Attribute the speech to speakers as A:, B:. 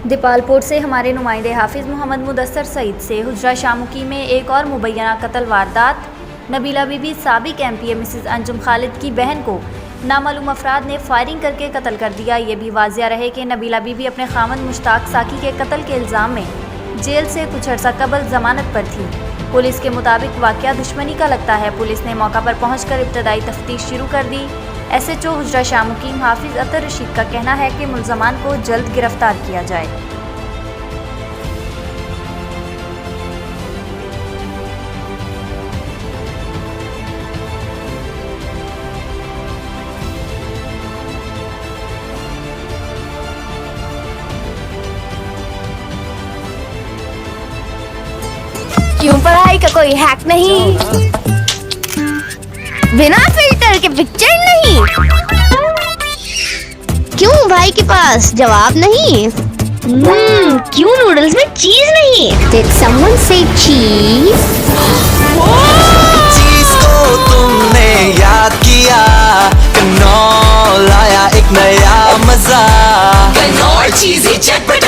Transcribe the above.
A: दीपालपुर से हमारे नुमाइंदे हाफिज़ मोहम्मद मुदस्सर सईद से हुजरा शामुकी में एक और मुबैना कत्ल वारदात। नबीला बीबी साबिक एमपीए मिसेस अंजुम खालिद की बहन को नामालूम अफराद ने फायरिंग करके कत्ल कर दिया। ये भी वाजिया रहे कि नबीला बीबी अपने खामन मुश्ताक साकी के कत्ल के इल्ज़ाम में जेल से कुछ अर्सा कबल जमानत पर थी। पुलिस के मुताबिक वाक़या दुश्मनी का लगता है। पुलिस ने मौका पर पहुंचकर इब्तदाई तफ्तीश शुरू कर दी। SHO हुजरा शामुकीन हाफिज़ अतर रशीद का कहना है कि मुल्ज़मान को जल्द गिरफ्तार किया जाए।
B: क्यों पढ़ाई का कोई हैक नहीं, बिना फिल्टर के पिक्चर नहीं, क्यों भाई के पास जवाब नहीं, क्यों नूडल्स में चीज नहीं। Did someone say cheese?
C: चीज को तुमने याद किया, कनौल आया एक नया मजा, कनौल चीज़ी चटपटा।